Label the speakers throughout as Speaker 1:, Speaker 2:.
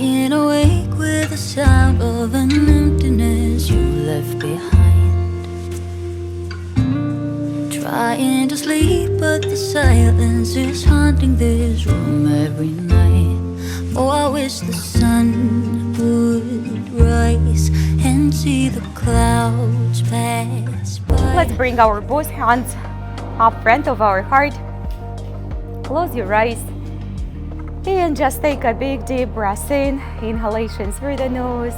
Speaker 1: Lying awake with the sound of an emptiness you left behind. Trying to sleep, but the silence is haunting this room every night. Oh, I wish the sun would rise and see the clouds pass by.
Speaker 2: Let's bring our both hands up front of our heart. Close your eyes and just take a big deep breath in. Inhalation through the nose.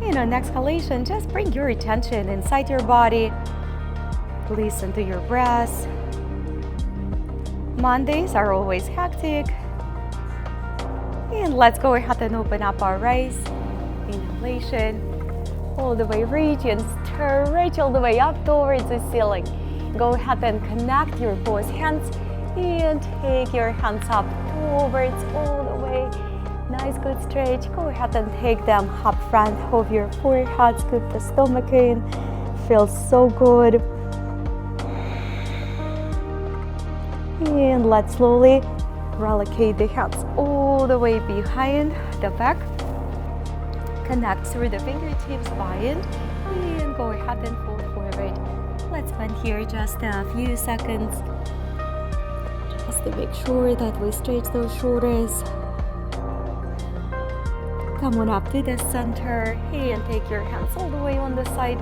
Speaker 2: And on exhalation, just bring your attention inside your body. Listen to your breath. Mondays are always hectic. And let's go ahead and open up our eyes. Inhalation, all the way reach and stretch all the way up towards the ceiling. Go ahead and connect your both hands and take your hands up towards all the way. Nice, good stretch. Go ahead and take them up front of your forehead. Scoop the stomach in. Feels so good. And let's slowly relocate the hands all the way behind the back. Connect through the fingertips, bind, and go ahead and fold forward. Let's spend here just a few seconds just to make sure that we stretch those shoulders. Come on up to the center and take your hands all the way on the side.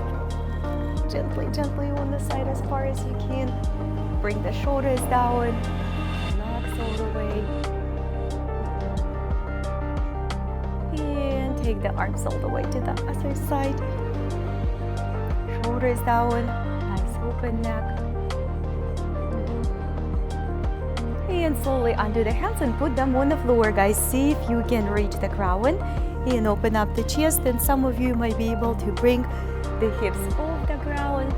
Speaker 2: Gently, gently on the side as far as you can. Bring the shoulders down. Relax all the way. And take the arms all the way to the other side. Shoulders down. Nice open neck. And slowly undo the hands and put them on the floor, guys. See if you can reach the ground. And open up the chest. And some of you might be able to bring the hips off the ground.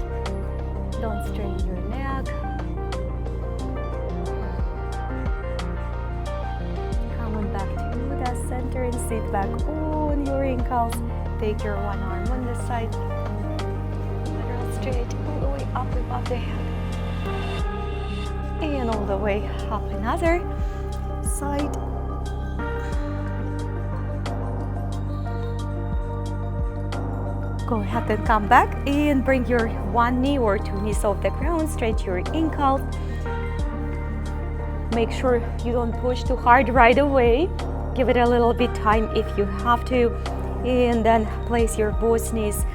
Speaker 2: Don't strain your neck. Come on back to the center and sit back on your ankles. Take your one arm on the side. Lateral stretch all the way up above the head. And all the way up another side. Go ahead and come back and bring your one knee or two knees off the ground. Stretch your ankles. Make sure you don't push too hard right away. Give it a little bit time if you have to. And then place your both knees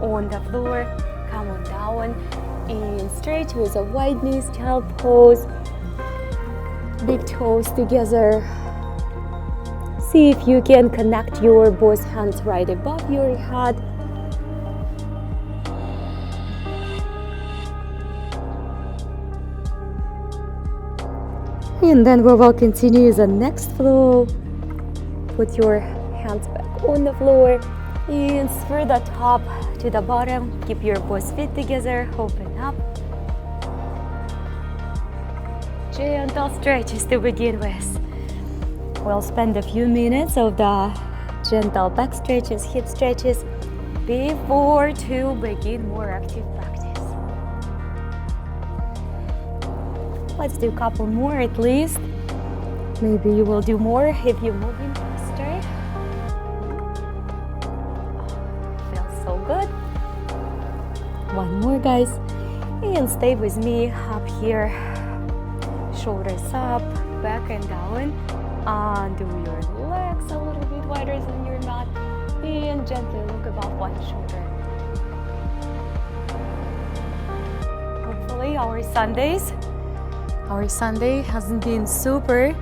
Speaker 2: on the floor. Come on down and stretch with a wide knees, child pose. Big toes together. See if you can connect your both hands right above your head. And then we will continue the next flow. Put your hands back on the floor and through the top to the bottom. Keep your both feet together. Open up. Gentle stretches to begin with. We'll spend a few minutes of the gentle back stretches, hip stretches before to begin more active practice. Let's do a couple more at least. Maybe you will do more if you're moving faster. Feels so good. One more, guys. And stay with me up here. Shoulders up, back and down. Undo your legs a little bit wider than your mat. And gently look above one shoulder. Hopefully our Sunday hasn't been super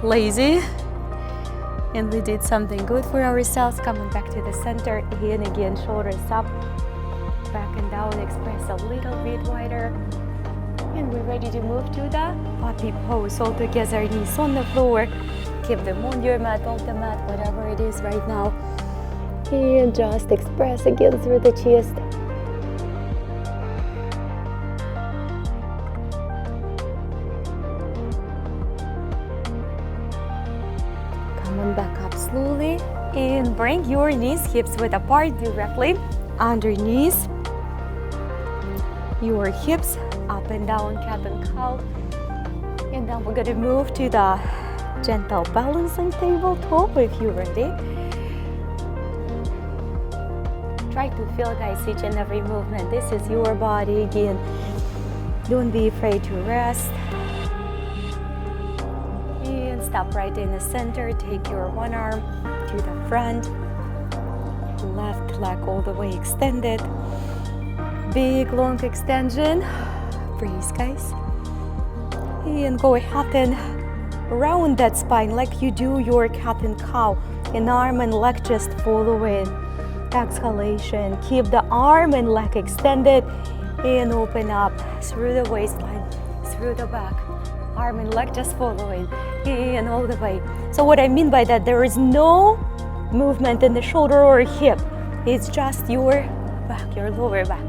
Speaker 2: lazy, and we did something good for ourselves. Coming back to the center, and again, shoulders up, back and down, express a little bit wider. And we're ready to move to the puppy pose. All together, knees on the floor. Keep them on your mat, off the mat, whatever it is right now. And just express again through the chest. Back up slowly and bring your knees, hips width apart directly underneath your hips, up and down, cat and cow. And then we're going to move to the gentle balancing tabletop if you're ready. Try to feel, guys, each and every movement. This is your body again. Don't be afraid to rest. And stop right in the center. Take your one arm to the front. Left leg all the way extended. Big long extension. Breathe, guys. And go ahead and round that spine like you do your cat and cow. An arm and leg just follow in. Exhalation. Keep the arm and leg extended and open up through the waistline, through the back. Arm and leg just following and all the way. So what I mean by that, there is no movement in the shoulder or hip. It's just your back, your lower back.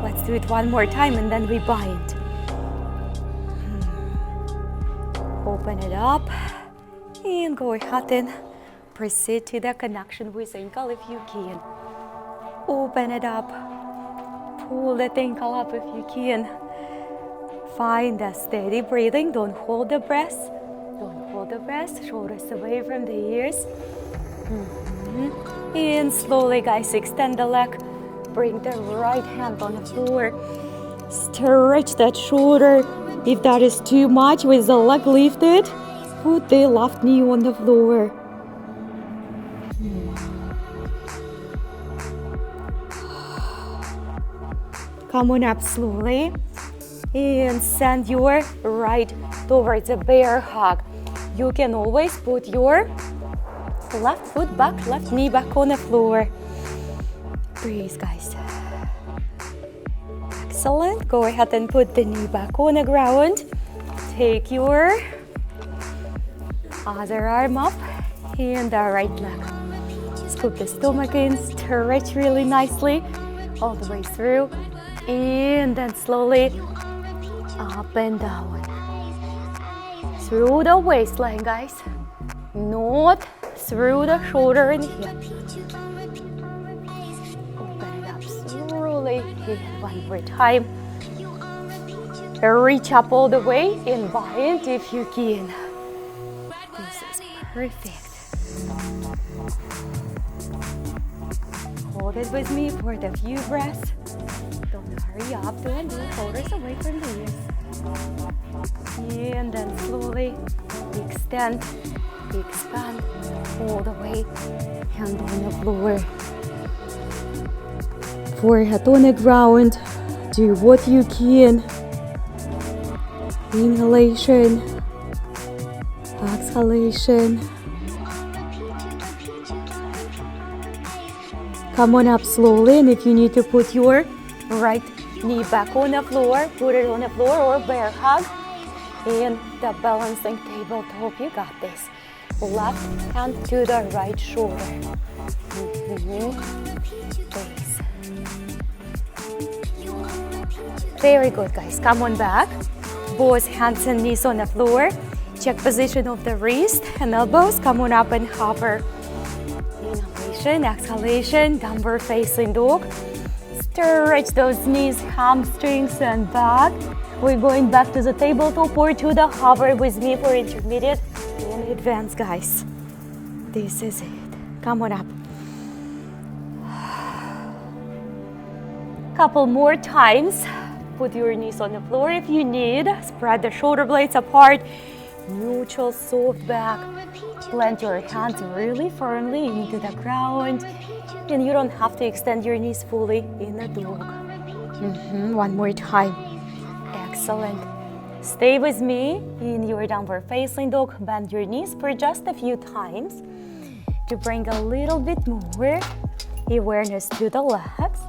Speaker 2: Let's do it one more time and then we bind. Open it up and go ahead and proceed to the connection with ankle if you can. Open it up. Pull that ankle up if you can. Find a steady breathing. Don't hold the breath. Don't hold the breath. Shoulders away from the ears. And slowly, guys, extend the leg. Bring the right hand on the floor. Stretch that shoulder. If that is too much, with the leg lifted, put the left knee on the floor. Come on up slowly and send your right towards a bear hug. You can always put your left foot back, left knee back on the floor. Breathe, guys. Excellent. Go ahead and put the knee back on the ground. Take your other arm up and the right leg. Scoop the stomach in, stretch really nicely all the way through. And then slowly up and down. Through the waistline, guys. Not through the shoulder and hip. Open it up slowly. And one more time. Reach up all the way and bind if you can. This is perfect. Hold it with me for the few breaths. Don't hurry up, don't move, shoulders away from the ears. And then slowly extend, expand all the way, hand on the floor. Forehead on the ground, do what you can. Inhalation, exhalation. Come on up slowly, and if you need to put your right knee back on the floor, put it on the floor or bear hug. And the balancing tabletop, you got this. Left hand to the right shoulder. Please. Very good, guys. Come on back. Both hands and knees on the floor. Check position of the wrist and elbows. Come on up and hover. Inhalation, exhalation, downward facing dog. Stretch those knees, hamstrings, and back. We're going back to the tabletop or to the hover with me for intermediate and advanced, guys. This is it. Come on up. Couple more times. Put your knees on the floor if you need. Spread the shoulder blades apart. Neutral, soft back. Plant your hands really firmly into the ground. And you don't have to extend your knees fully in the dog. One more time. Excellent. Stay with me in your downward facing dog. Bend your knees for just a few times to bring a little bit more awareness to the legs.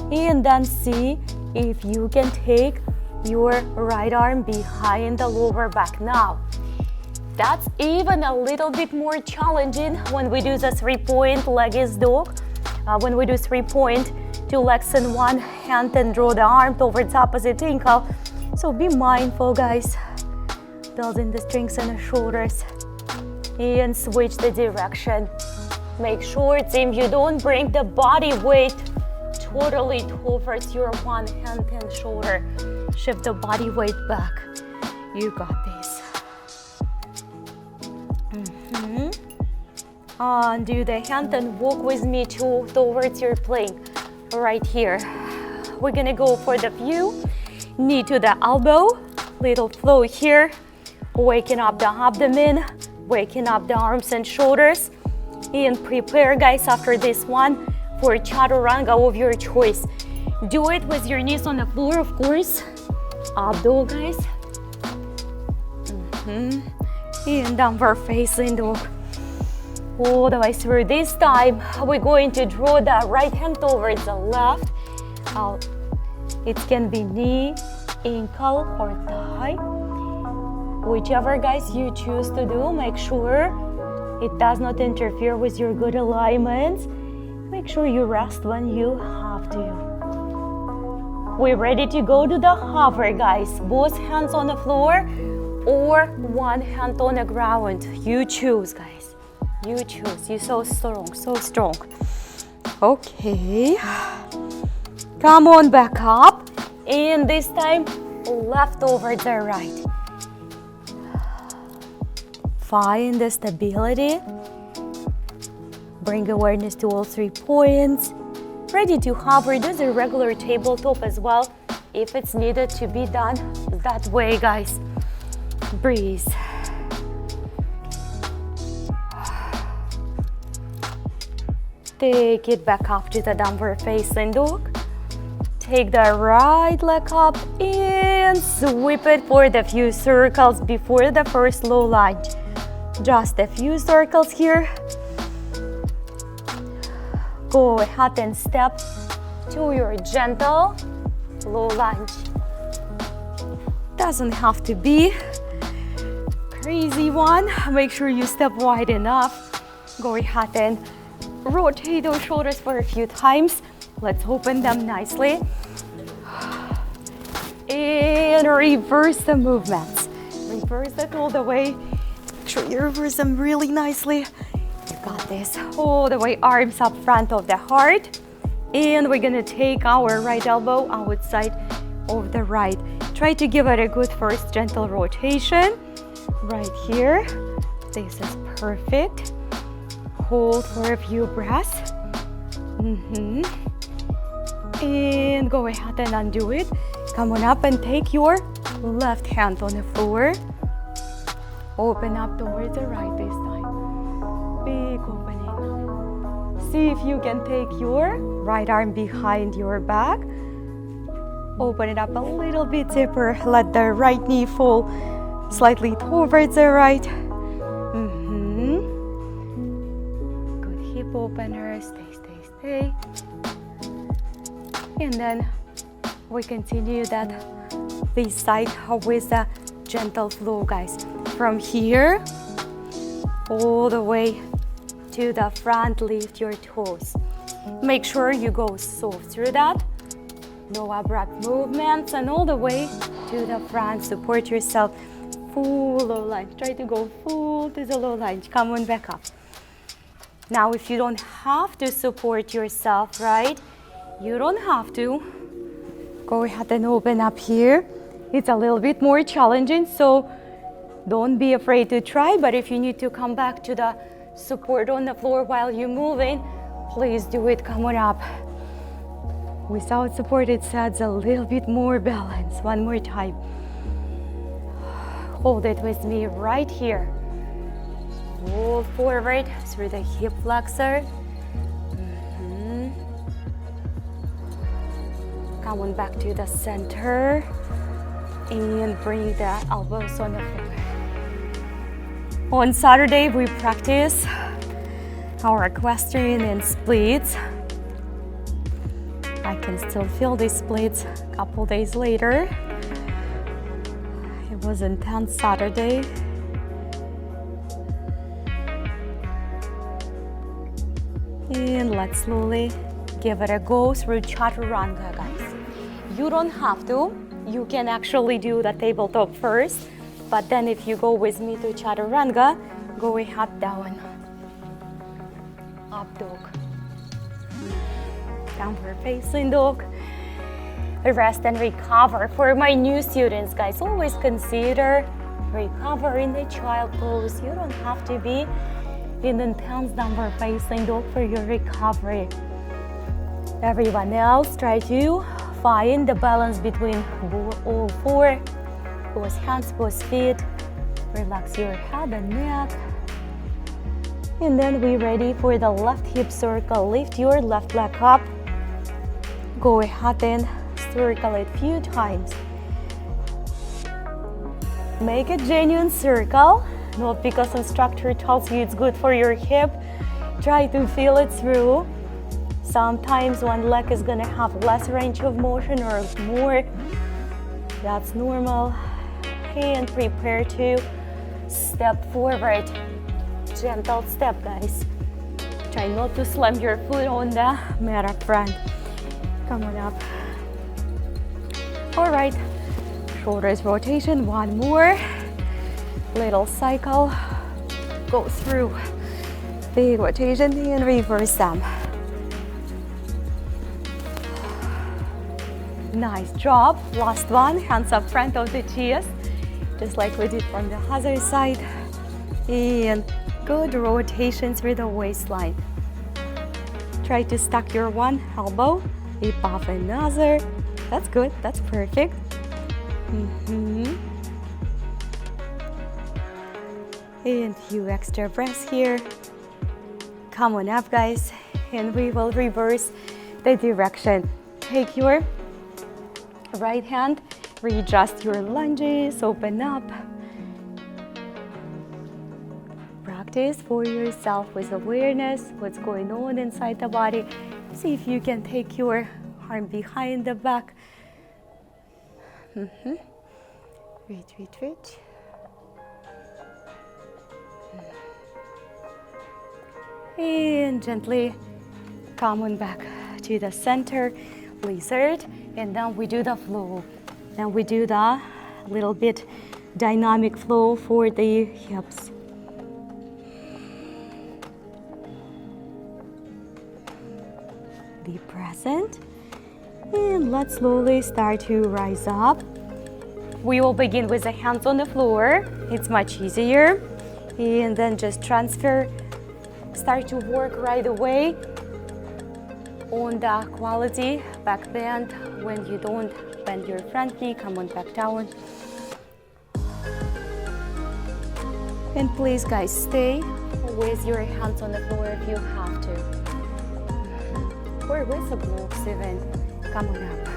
Speaker 2: And then see if you can take your right arm behind the lower back now. That's even a little bit more challenging when we do the 3-point leg is dog. When we do 3-point, 2 legs in one hand and draw the arm towards opposite ankle. So be mindful, guys. Building the strength in the shoulders. And switch the direction. Make sure, team, you don't bring the body weight totally towards your one hand and shoulder. Shift the body weight back. You got this. Undo the hand and walk with me towards your plane. Right here. We're gonna go for the view. Knee to the elbow. Little flow here. Waking up the abdomen. Waking up the arms and shoulders. And prepare, guys, after this one for chaturanga of your choice. Do it with your knees on the floor, of course. Up dog, guys. And downward facing dog. All the way through. This time, we're going to draw the right hand towards the left. It can be knee, ankle, or thigh. Whichever, guys, you choose to do, make sure it does not interfere with your good alignment. Make sure you rest when you have to. We're ready to go to the hover, guys. Both hands on the floor or one hand on the ground. You choose, guys. You choose. You're so strong, so strong. Okay. Come on back up. And this time, left over the right. Find the stability. Bring awareness to all 3 points. Ready to hover. Do the regular tabletop as well if it's needed to be done that way, guys. Breathe. Take it back up to the downward facing dog. Take the right leg up and sweep it for the few circles before the first low lunge. Just a few circles here. Go ahead and step to your gentle low lunge. Doesn't have to be crazy one. Make sure you step wide enough. Go ahead and rotate those shoulders for a few times. Let's open them nicely. And reverse the movements. Reverse it all the way. Make sure you reverse them really nicely. You got this. All the way, arms up front of the heart. And we're gonna take our right elbow outside of the right. Try to give it a good first gentle rotation. Right here. This is perfect. Hold for a few breaths. And go ahead and undo it. Come on up and take your left hand on the floor. Open up towards the right this time. Big opening. See if you can take your right arm behind your back. Open it up a little bit deeper. Let the right knee fall slightly towards the right. Good hip opener. Stay. And then we continue this side with a gentle flow, guys. From here, all the way to the front, lift your toes. Make sure you go soft through that. No abrupt movements, and all the way to the front. Support yourself. Full low lunge. Try to go full to the low lunge. Come on back up. Now, if you don't have to support yourself, right? You don't have to. Go ahead and open up here. It's a little bit more challenging, so don't be afraid to try. But if you need to come back to the support on the floor while you're moving, please do it. Come on up. Without support, it adds a little bit more balance. One more time. Hold it with me right here. Roll forward through the hip flexor. Come on back to the center and bring the elbows on the floor. On Saturday, we practice our equestrian and splits. I can still feel these splits a couple days later. It was intense Saturday. And let's slowly give it a go through chaturanga, guys. You don't have to. You can actually do the tabletop first, but then if you go with me to chaturanga, go ahead down. Up dog. Downward facing dog. Rest and recover. For my new students, guys, always consider Recover in the child pose. You don't have to be in intense downward facing dog for your recovery. Everyone else, try to find the balance between all four. Both hands, both feet. Relax your head and neck. And then we're ready for the left hip circle. Lift your left leg up. Go ahead and circle it a few times. Make a genuine circle, not because instructor tells you it's good for your hip. Try to feel it through. Sometimes one leg is gonna have less range of motion or more. That's normal. And prepare to step forward. Gentle step, guys. Try not to slam your foot on the mat up front. Come on up. All right, shoulders rotation, one more. Little cycle. Go through. Big rotation and reverse them. Nice job. Last one, hands up front of the chest, just like we did from the other side. And good rotation through the waistline. Try to stack your one elbow above another. That's good, that's perfect. And few extra breaths here. Come on up, guys, and we will reverse the direction. Take your right hand, readjust your lunges, open up. Practice for yourself with awareness, what's going on inside the body. See if you can take your arm behind the back. Reach. And gently come on back to the center, lizard, and then we do the flow. Then we do the little bit dynamic flow for the hips. Be present, and let's slowly start to rise up. We will begin with the hands on the floor. It's much easier. And then just transfer, start to work right away on the quality back bend. When you don't bend your front knee, come on back down. And please, guys, stay with your hands on the floor if you have to. Or with the blocks even. Come on up.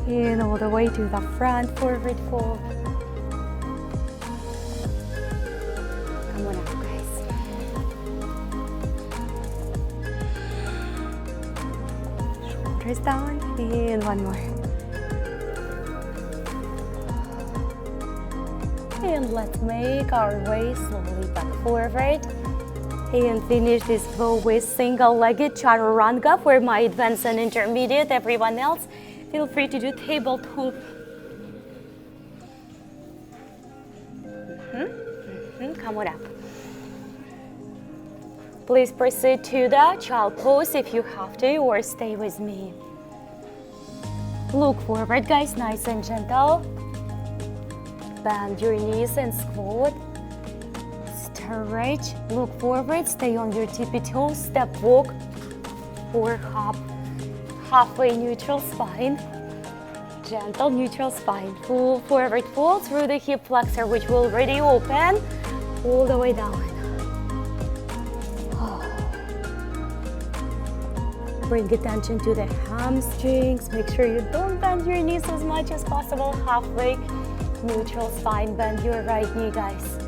Speaker 2: And all the way to the front, forward fold. Come on up, guys. Shoulders down, and one more. And let's make our way slowly back forward. And finish this flow with single-legged chaturanga for my advanced and intermediate. Everyone else, feel free to do tabletop. Come on up. Please proceed to the child pose if you have to, or stay with me. Look forward, guys, nice and gentle. Bend your knees and squat. Stretch, look forward, stay on your tippy toes, step walk, or hop. Halfway neutral spine, gentle neutral spine. Full forward fold through the hip flexor, which will already open, all the way down. Bring attention to the hamstrings. Make sure you don't bend your knees as much as possible. Halfway neutral spine, bend your right knee, guys.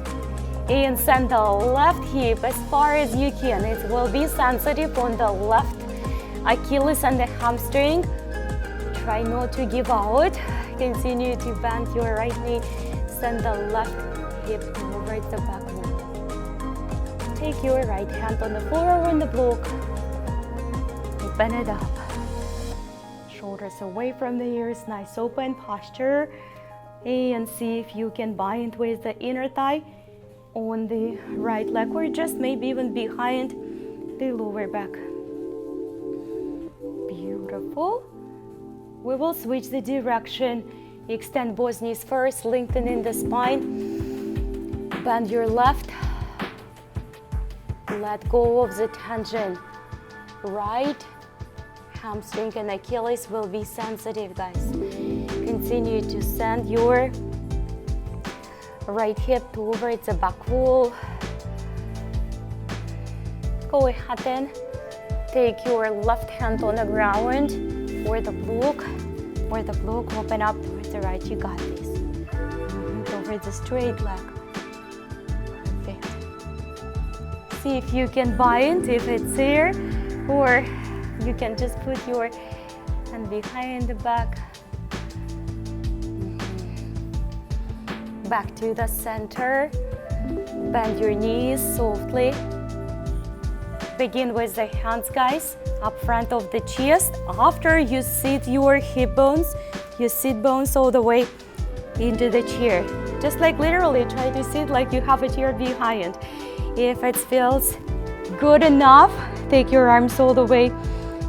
Speaker 2: And send the left hip as far as you can. It will be sensitive on the left Achilles and the hamstring. Try not to give out. Continue to bend your right knee. Send the left hip towards the back wall. Take your right hand on the floor or on the block. Open it up. Shoulders away from the ears. Nice open posture. And see if you can bind with the inner thigh on the right leg, or just maybe even behind the lower back. Beautiful. We will switch the direction Extend both knees first, lengthening the spine. Bend your left. Let go of the tension. Right hamstring and Achilles will be sensitive, guys. Continue to send your right hip towards the back wall. Go ahead and take your left hand on the ground for the block. For the block, open up towards the right. You got this. Towards the straight leg. Perfect. See if you can bind, if it's here, or you can just put your hand behind the back. Back to the center. Bend your knees softly. Begin with the hands, guys, up front of the chest. After you sit your hip bones, your sit bones all the way into the chair. Just like literally try to sit like you have a chair behind. If it feels good enough, take your arms all the way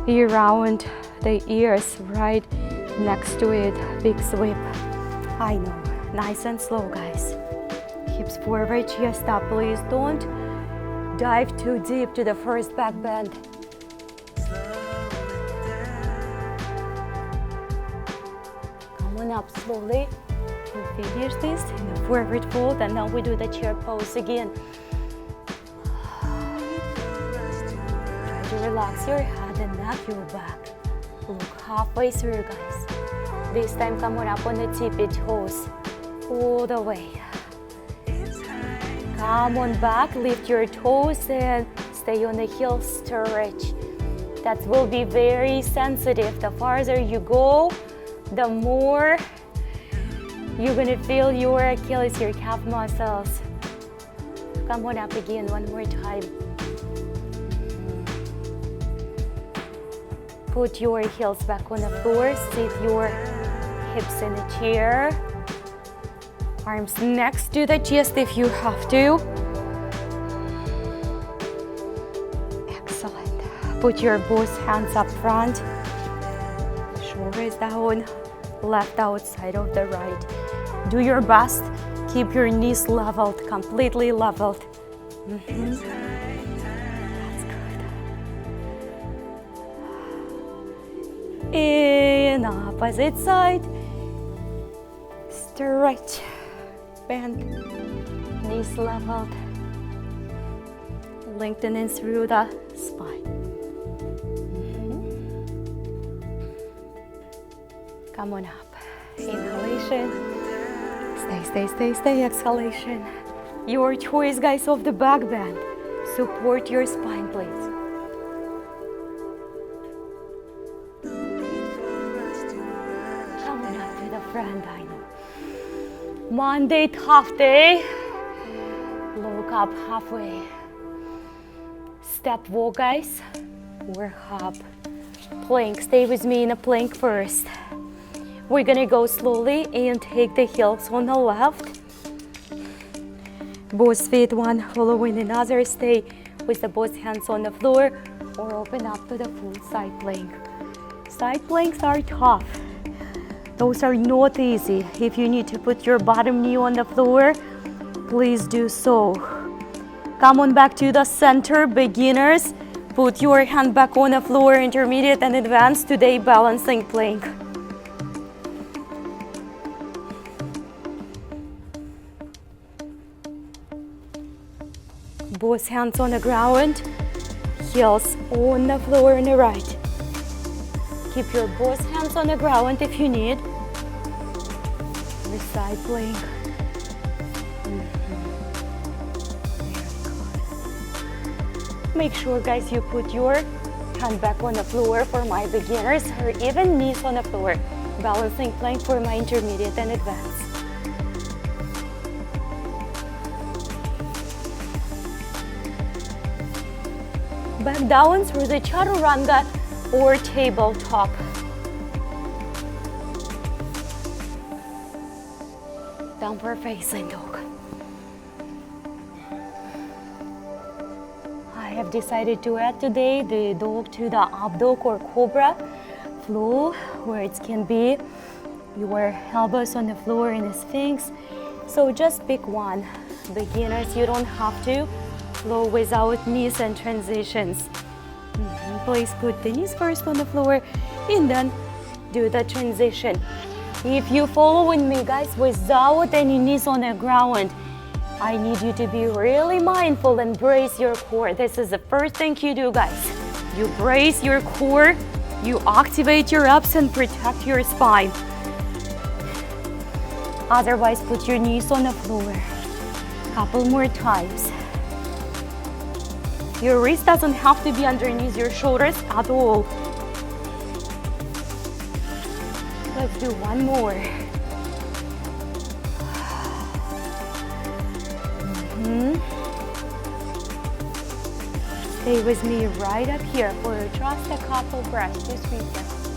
Speaker 2: around the ears, right next to it. Big sweep. I know, nice and slow, guys. Hips forward, chest up. Please don't dive too deep to the first back bend. Come on up slowly. We'll finish this in a forward fold, and now we do the chair pose again. Try to relax your head and neck, your back. Look halfway through, guys. This time, come on up on the tippy toes, all the way. Come on back, lift your toes and stay on the heel, stretch. That will be very sensitive. The farther you go, the more you're gonna feel your Achilles, your calf muscles. Come on up again, one more time. Put your heels back on the floor, sit your hips in the chair. Arms next to the chest if you have to. Excellent. Put your both hands up front. Shoulders down, left outside of the right. Do your best. Keep your knees leveled, completely leveled. That's good. In opposite side. Stretch. Bend, knees leveled, lengthening through the spine. Come on up. Inhalation. Stay. Exhalation. Your choice, guys, of the back bend. Support your spine, please. Come on up to the front, I know. Monday, tough day. Look up halfway. Step walk, guys. Or hop. Plank. Stay with me in a plank first. We're gonna go slowly and take the heels on the left. Both feet one following another. Stay with the both hands on the floor or open up to the full side plank. Side planks are tough. Those are not easy. If you need to put your bottom knee on the floor, please do so. Come on back to the center, beginners. Put your hand back on the floor, intermediate and advanced. Today, balancing plank. Both hands on the ground, heels on the floor on the right. Keep your both hands on the ground if you need. The side plank. Make sure, guys, you put your hand back on the floor for my beginners, or even knees on the floor. Balancing plank for my intermediate and advanced. Back down through the chaturanga or tabletop. Downward facing dog. I have decided to add today the dog to the up dog or cobra flow, where it can be your elbows on the floor in a sphinx. So just pick one. Beginners, you don't have to flow without knees and transitions. Please put the knees first on the floor and then do the transition. If you're following me, guys, without any knees on the ground, I need you to be really mindful and brace your core. This is the first thing you do, guys. You brace your core, you activate your abs and protect your spine. Otherwise, put your knees on the floor. Couple more times. Your wrist doesn't have to be underneath your shoulders at all. Let's do one more. Stay with me right up here for just a couple breaths, 2-3 seconds.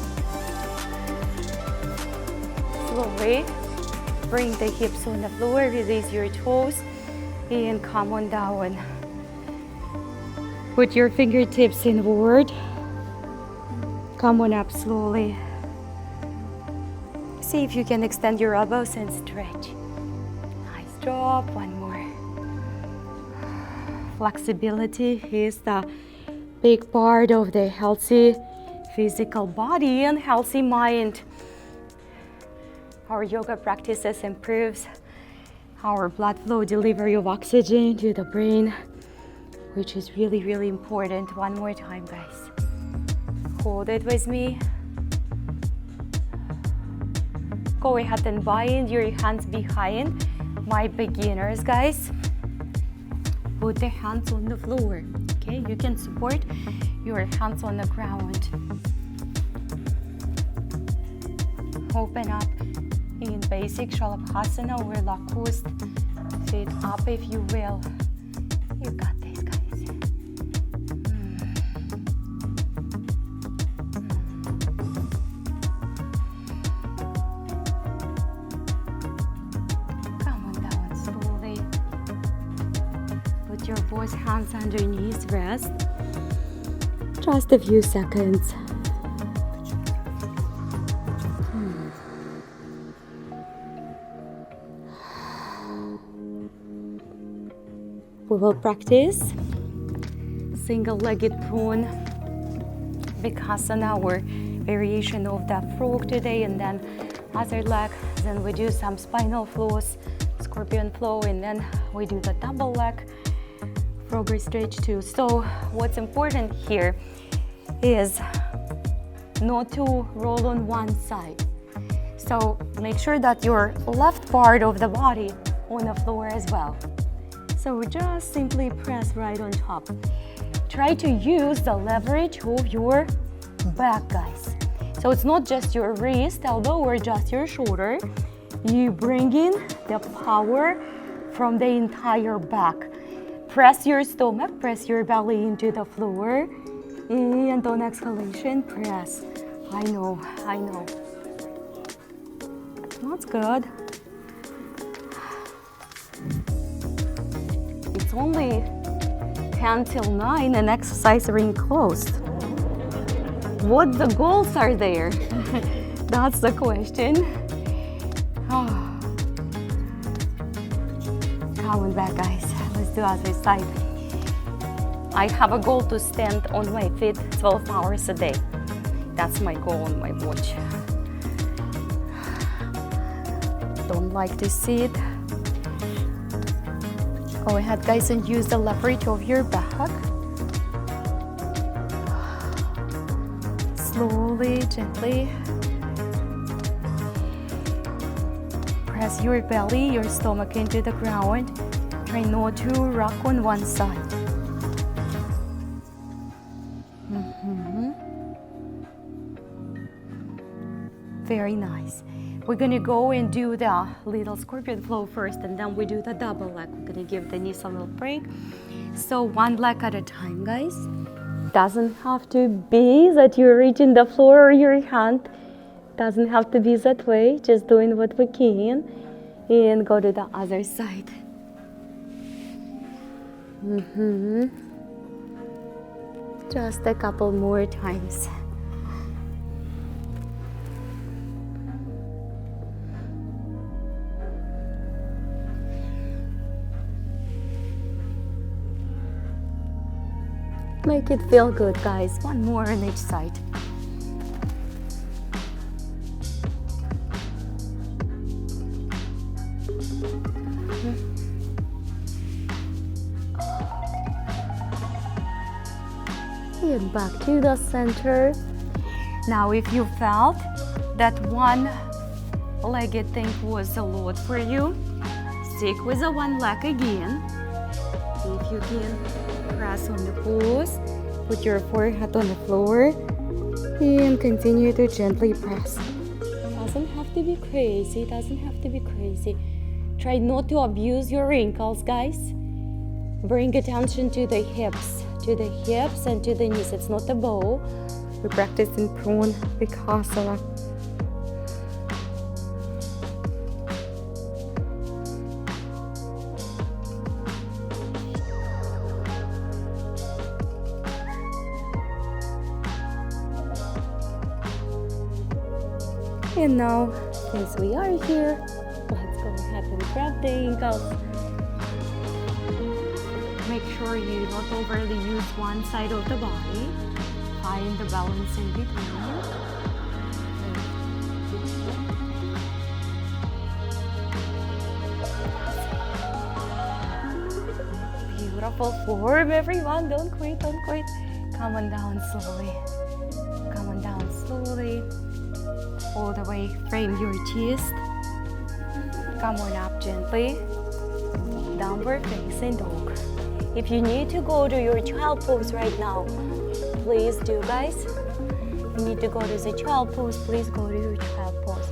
Speaker 2: Slowly bring the hips on the floor, release your toes, and come on down. Put your fingertips inward. Come on up slowly. See if you can extend your elbows and stretch. Nice job. One more. Flexibility is the big part of the healthy physical body and healthy mind. Our yoga practices improves our blood flow, delivery of oxygen to the brain, which is really, really important. One more time, guys. Hold it with me. Go ahead and bind your hands behind. My beginners, guys, put the hands on the floor. Okay, you can support your hands on the ground. Open up in basic Shalabhasana or Lakust. Sit up if you will. You got this, guys. Come on down slowly. Put your both hands underneath, rest. Just a few seconds. We will practice single-legged prone Vikasana or variation of the frog today, and then other leg. Then we do some spinal flows, scorpion flow, and then we do the double leg frog stretch too. So what's important here is not to roll on one side. So make sure that your left part of the body on the floor as well. So just simply press right on top. Try to use the leverage of your back, guys. So it's not just your wrist, elbow, or just your shoulder. You bring in the power from the entire back. Press your stomach, press your belly into the floor. And on exhalation, press. I know. That's good. It's only 10 till 9 and exercise ring closed. What the goals are there? That's the question. Come on back, guys. Let's do other side. I have a goal to stand on my feet 12 hours a day. That's my goal on my watch. Don't like to sit. Go ahead, guys, and use the leverage of your back. Slowly, gently. Press your belly, your stomach into the ground. Try not to rock on one side. Very nice. We're gonna go and do the little scorpion flow first, and then we do the double leg. We're gonna give the knees a little break. So one leg at a time, guys. Doesn't have to be that you're reaching the floor or your hand. Doesn't have to be that way. Just doing what we can. And go to the other side. Just a couple more times. Make it feel good, guys. One more on each side. And back to the center. Now, if you felt that one-legged thing was a lot for you, stick with the one leg again. If you can, press on the pose, put your forehead on the floor, and continue to gently press. Doesn't have to be crazy, doesn't have to be crazy. Try not to abuse your ankles, guys. Bring attention to the hips and to the knees. It's not a bow. We practice in prone Vikasana. And now, since we are here, let's go ahead and grab the ankles. Make sure you don't overly use one side of the body. Find the balance in between. Beautiful form, everyone. Don't quit, don't quit. Come on down slowly. Come on down slowly. All the way, frame your chest. Come on up gently. Downward facing dog. If you need to go to your child pose right now, please do, guys. If you need to go to the child pose, please go to your child pose.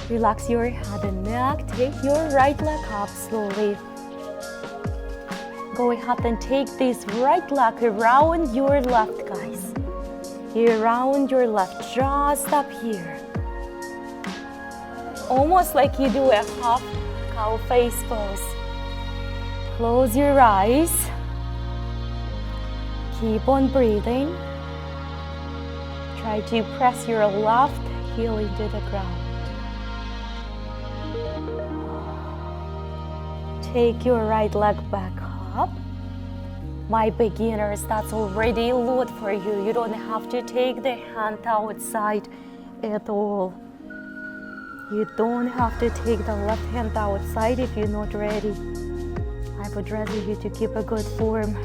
Speaker 2: Relax your head and neck. Take your right leg up slowly. Go ahead and take this right leg around your left, guys. Around your left, just up here. Almost like you do a half cow face pose. Close your eyes. Keep on breathing. Try to press your left heel into the ground. Take your right leg back up. My beginners, that's already a lot for you. You don't have to take the hand outside at all. You don't have to take the left hand outside if you're not ready. I would rather you to keep a good form.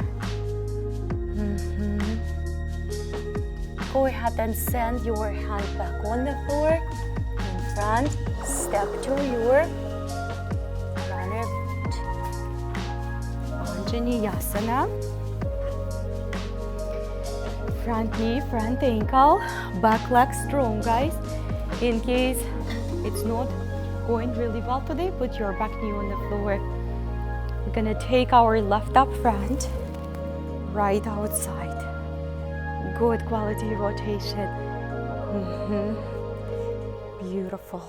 Speaker 2: Go ahead and send your hand back on the floor. In front, step to your runner Anjaneyasana. Front knee, front ankle, back leg strong, guys. In case it's not going really well today, put your back knee on the floor. We're gonna take our left up front, right outside. Good quality rotation. Beautiful.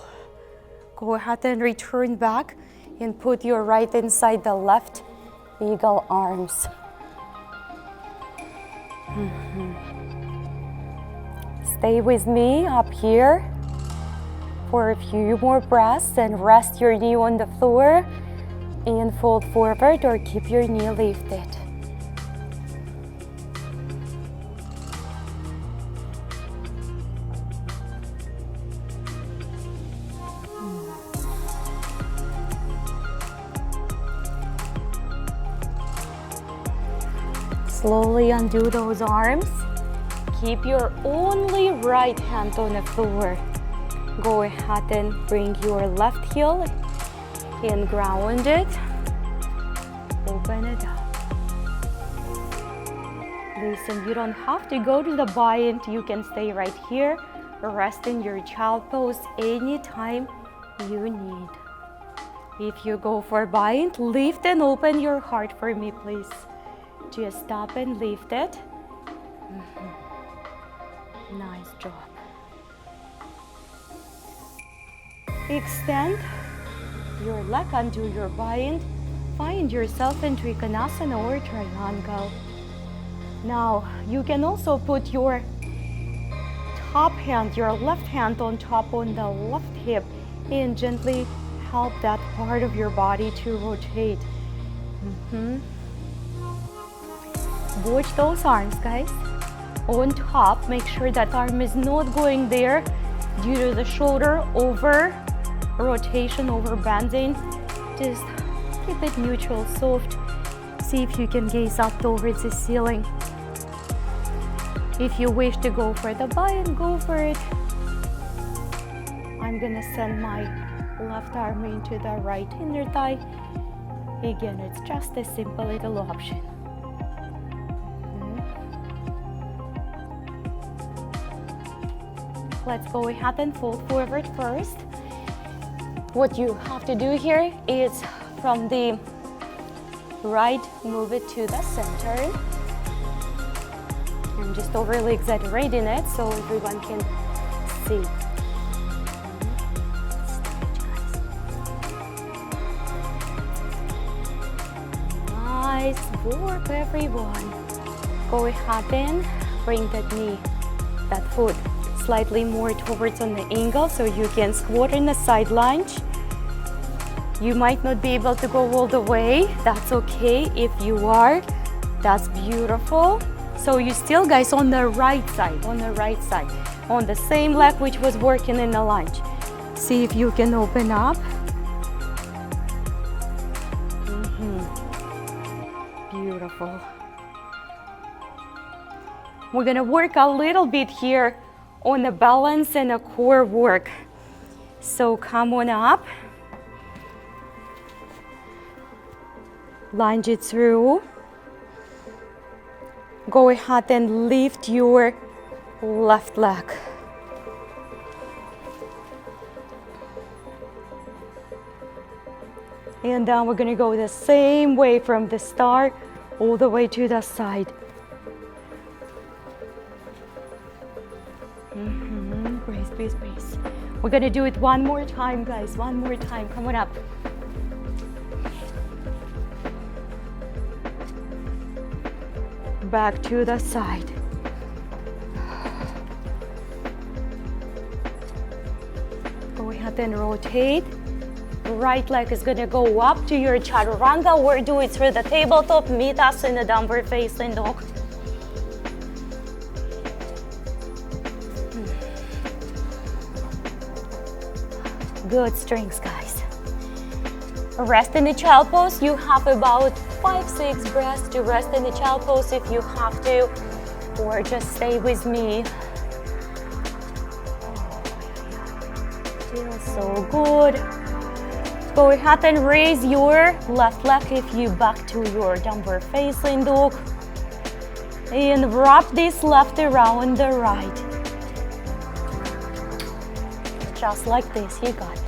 Speaker 2: Go ahead and return back and put your right inside the left eagle arms. Stay with me up here for a few more breaths and rest your knee on the floor and fold forward or keep your knee lifted. Slowly undo those arms. Keep your only right hand on the floor. Go ahead and bring your left heel and ground it. Open it up. Listen, you don't have to go to the bind. You can stay right here, rest in your child pose anytime you need. If you go for bind, lift and open your heart for me, please. Just stop and lift it. Nice job. Extend your leg onto your bind. Find yourself in Trikonasana or triangle. Now, you can also put your top hand, your left hand on top on the left hip and gently help that part of your body to rotate. Watch those arms, guys. On top, make sure that arm is not going there due to the shoulder over rotation, over bending. Just keep it neutral, soft. See if you can gaze up towards the ceiling. If you wish to go for the bind, go for it. I'm gonna send my left arm into the right inner thigh. Again, it's just a simple little option. Let's go ahead and fold forward first. What you have to do here is from the right, move it to the center. I'm just overly exaggerating it so everyone can see. Nice work, everyone. Go ahead and bring that knee, that foot slightly more towards on the angle so you can squat in the side lunge. You might not be able to go all the way. That's okay. If you are, that's beautiful. So you still, guys, on the right side, on the same leg which was working in the lunge. See if you can open up. Beautiful. We're gonna work a little bit here on the balance and the core work. So come on up. Lunge it through. Go ahead and lift your left leg. And then we're gonna go the same way from the start all the way to the side. Brace, brace, brace. We're gonna do it one more time, guys. One more time. Come on up. Back to the side. Go ahead and rotate. Right leg is gonna go up to your chaturanga or do it through the tabletop, meet us in the downward facing dog. Good strength, guys. Rest in the child pose. You have about 5-6 breaths to rest in the child pose if you have to, or just stay with me. Feels so good. Go ahead and raise your left leg if you back to your downward facing dog. And wrap this left around the right. Just like this, you got it.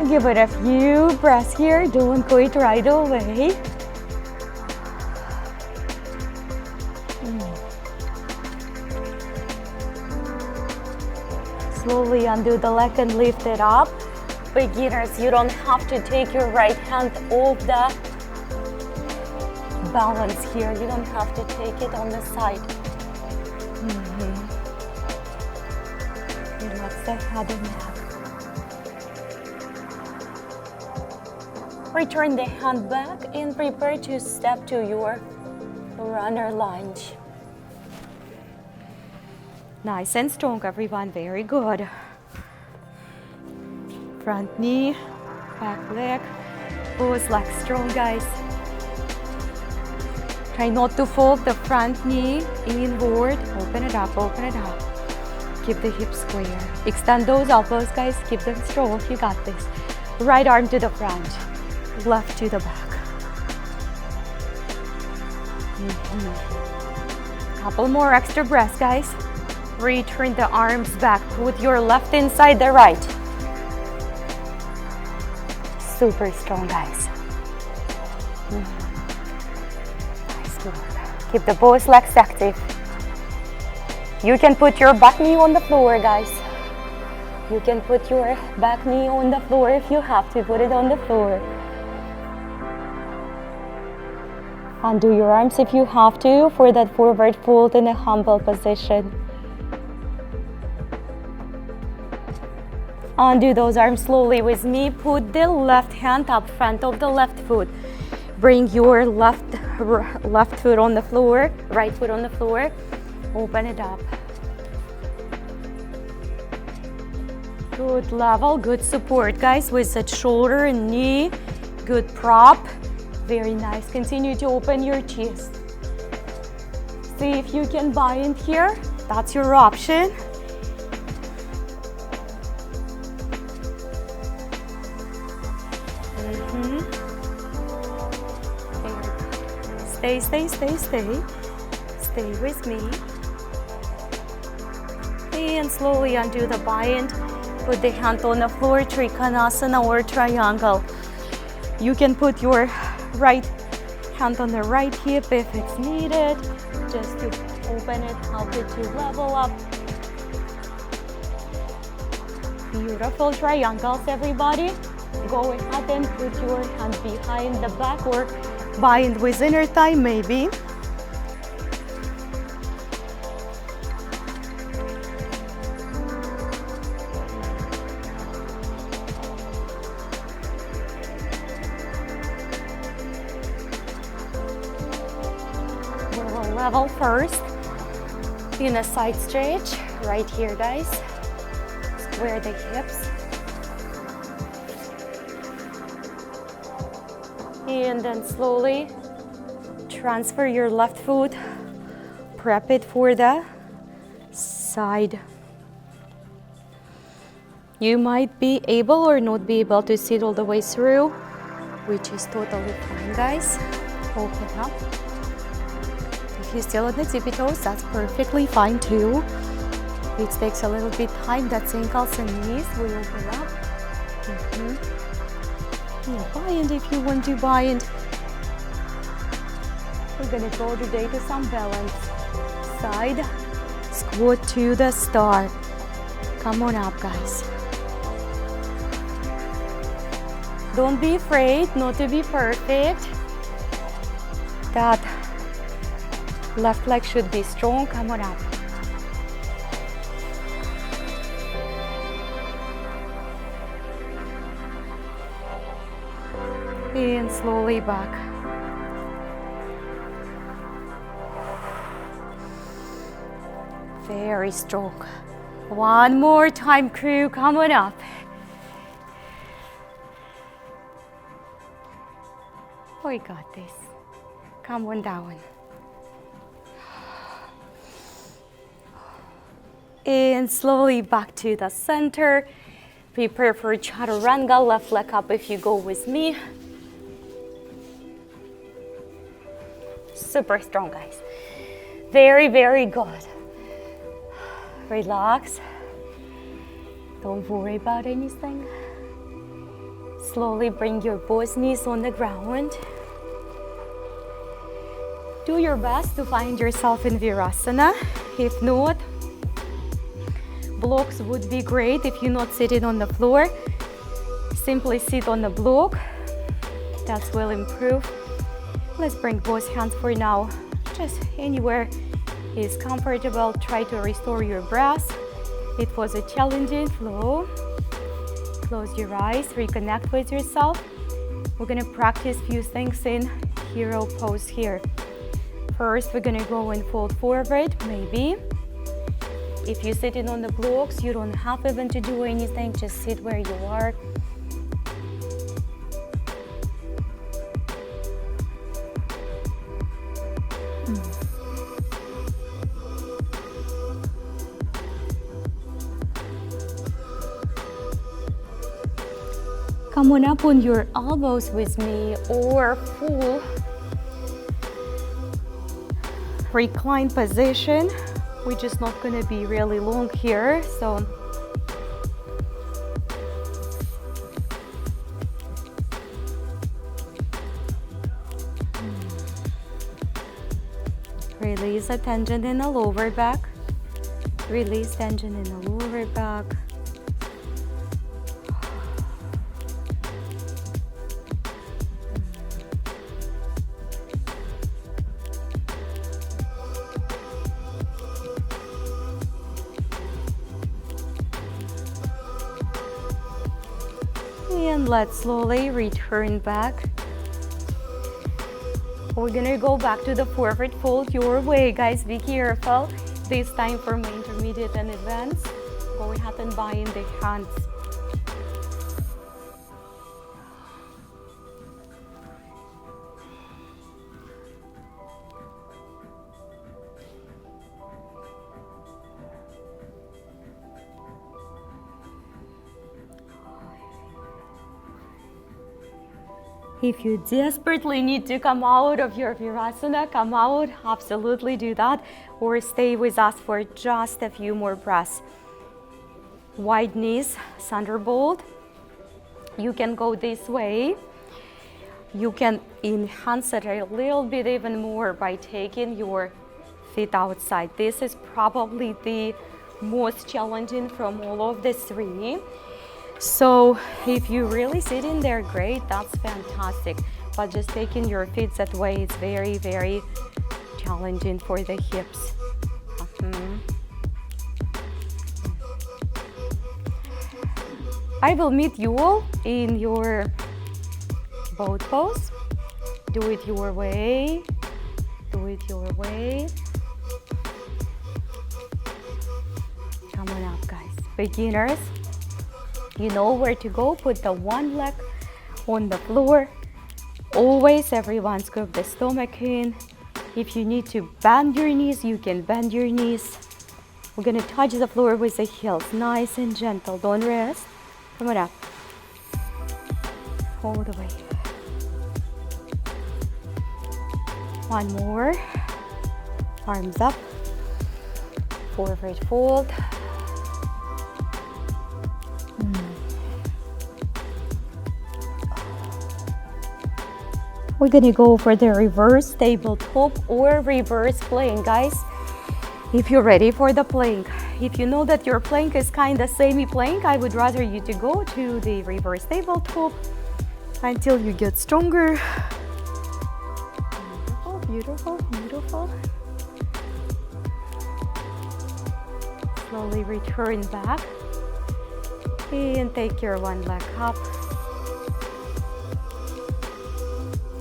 Speaker 2: Give it a few breaths here, don't quit right away. Slowly undo the leg and lift it up. Beginners, you don't have to take your right hand off the balance here. You don't have to take it on the side. Relax the head and neck. Return the hand back and prepare to step to your runner lunge. Nice and strong, everyone. Very good. Front knee, back leg, both legs strong, guys. Try not to fold the front knee inward. Open it up, open it up. Keep the hips square. Extend those elbows, guys. Keep them strong. You got this. Right arm to the front, left to the back. Couple more extra breaths, guys. Return the arms back. Put your left inside the right. Super strong, guys. Nice work. Keep the both legs active. You can put your back knee on the floor, guys. You can put your back knee on the floor if you have to. Put it on the floor. Undo your arms if you have to for that forward fold in a humble position. Undo those arms slowly with me. Put the left hand up front of the left foot. Bring your left foot on the floor, right foot on the floor. Open it up. Good level, good support, guys, with that shoulder and knee. Good prop. Very nice. Continue to open your chest. See if you can bind here. That's your option. Stay. Stay with me. And slowly undo the bind. Put the hand on the floor, Trikonasana or triangle. You can put your right hand on the right hip if it's needed, just to open it, help it to level up. Beautiful triangles, everybody. Go ahead and put your hand behind the back or bind with inner thigh maybe. We will level first in a side stretch right here, guys. Square the hips. And then slowly transfer your left foot, prep it for the side. You might be able or not be able to sit all the way through, which is totally fine, guys. Open up. If you're still on the tippy toes, that's perfectly fine too. It takes a little bit time, that's ankles and knees. We open up. Yeah, bind if you want to bind. We're gonna go today to some balance. Side squat to the start. Come on up, guys. Don't be afraid not to be perfect. That left leg should be strong. Come on up. And slowly back. Very strong. One more time, crew. Come on up. We got this. Come on down. And slowly back to the center. Prepare for chaturanga. Left leg up if you go with me. Super strong, guys. Very, very good. Relax. Don't worry about anything. Slowly bring your both knees on the ground. Do your best to find yourself in Virasana. If not, blocks would be great. If you're not sitting on the floor, simply sit on the block. That will improve. Let's bring both hands for now, just anywhere is comfortable. Try to restore your breath. It was a challenging flow. Close your eyes, reconnect with yourself. We're gonna practice few things in hero pose here. First, we're gonna go and fold forward, maybe. If you're sitting on the blocks, you don't have even to do anything, just sit where you are. Come on up on your elbows with me or full reclined position. We're just not going to be really long here, so release the tension in the lower back. Release tension in the lower back. And let's slowly return back. We're gonna go back to the forward fold your way, guys. Be careful. This time for my intermediate and advanced. Go ahead and bind the hands. If you desperately need to come out of your Virasana, come out, absolutely do that, or stay with us for just a few more breaths. Wide knees, thunderbolt. You can go this way. You can enhance it a little bit even more by taking your feet outside. This is probably the most challenging from all of the three. So if you really sit in there, great, that's fantastic. But just taking your feet that way is very, very challenging for the hips. I will meet you all in your boat pose. Do it your way. Do it your way. Come on up, guys. Beginners, you know where to go. Put the one leg on the floor. Always everyone scoop the stomach in. If you need to bend your knees, you can bend your knees. We're gonna touch the floor with the heels, nice and gentle. Don't rest. Come on up. All the way. One more. Arms up. Forward fold. We're gonna go for the reverse tabletop or reverse plank, guys. If you're ready for the plank, if you know that your plank is kind of semi-plank, I would rather you to go to the reverse tabletop until you get stronger. Beautiful, beautiful, beautiful. Slowly return back and take your one leg up.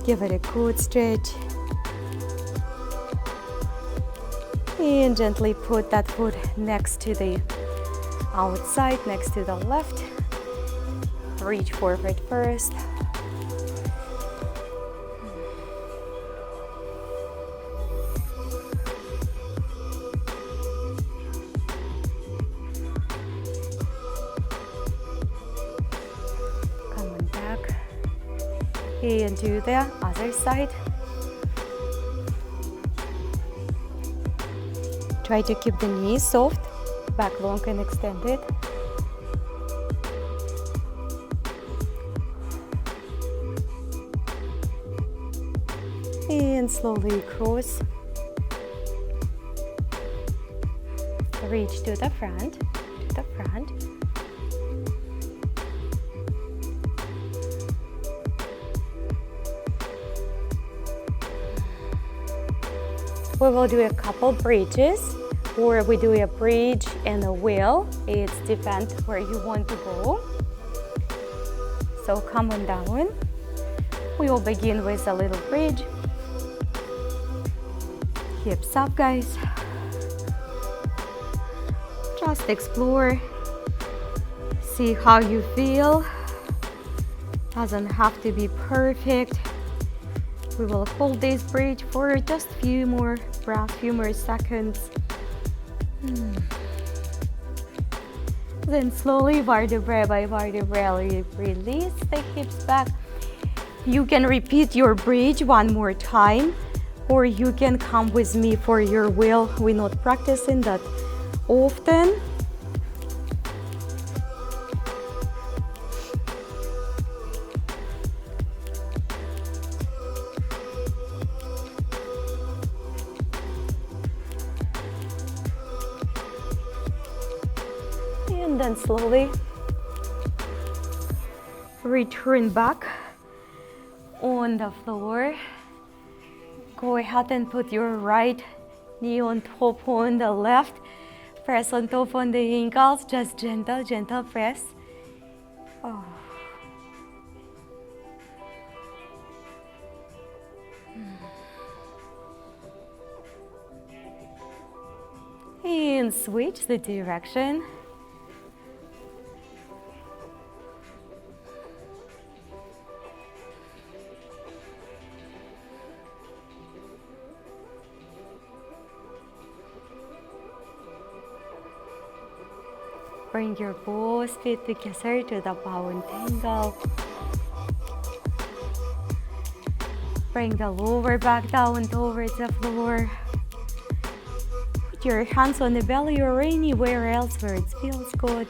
Speaker 2: Give it a good stretch. And gently put that foot next to the outside, next to the left. Reach forward first. Come on back. And do the other side. Try to keep the knees soft, back long and extended. And slowly cross. Reach to the front, to the front. We will do a couple bridges, or we do a bridge and a wheel. It depends where you want to go. So come on down. We will begin with a little bridge. Hips up, guys. Just explore. See how you feel. Doesn't have to be perfect. We will hold this bridge for just a few more breaths, few more seconds. Then slowly, vertebra by vertebra, release the hips back. You can repeat your bridge one more time, or you can come with me for your wheel. We're not practicing that often. And then slowly return back on the floor. Go ahead and put your right knee on top on the left. Press on top on the ankles, just gentle, gentle press. Oh. can switch the direction. Bring your both feet together to the bound angle. Bring the lower back down towards the floor. Put your hands on the belly or anywhere else where it feels good.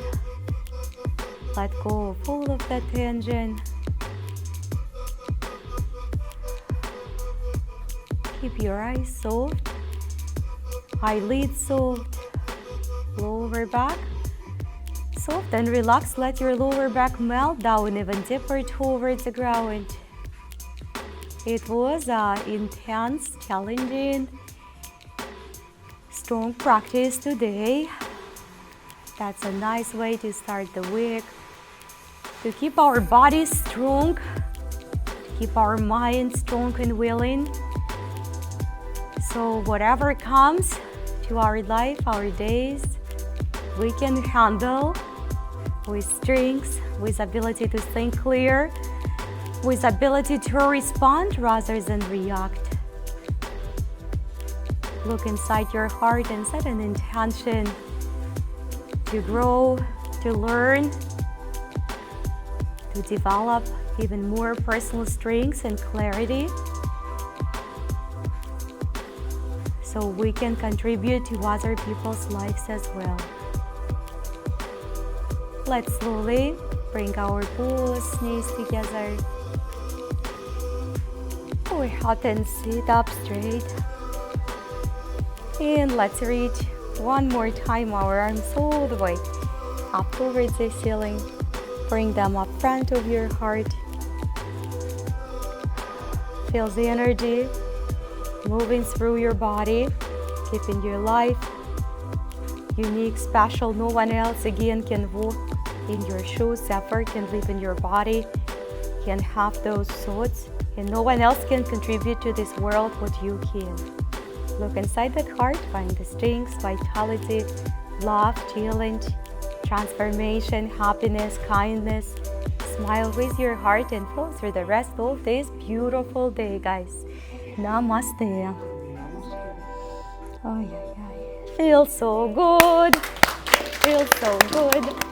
Speaker 2: Let go of all of that tension. Keep your eyes soft, eyelids soft, lower back soft and relaxed. Let your lower back melt down even deeper towards the ground. It was an intense, challenging, strong practice today. That's a nice way to start the week, to keep our bodies strong, to keep our minds strong and willing. So whatever comes to our life, our days, we can handle with strength, with ability to think clear, with ability to respond rather than react. Look inside your heart and set an intention to grow, to learn, to develop even more personal strengths and clarity, so we can contribute to other people's lives as well. Let's slowly bring our both knees together. Go ahead and sit up straight. And let's reach one more time our arms all the way up towards the ceiling. Bring them up front of your heart. Feel the energy moving through your body, keeping your life unique, special. No one else again can walk in your shoes, effort can live in your body, can have those thoughts, and no one else can contribute to this world what you can. Look inside that heart, find the strength, vitality, love, challenge, transformation, happiness, kindness. Smile with your heart and flow through the rest of this beautiful day, guys. Namaste. Oh, yeah. Feels so good. Feels so good.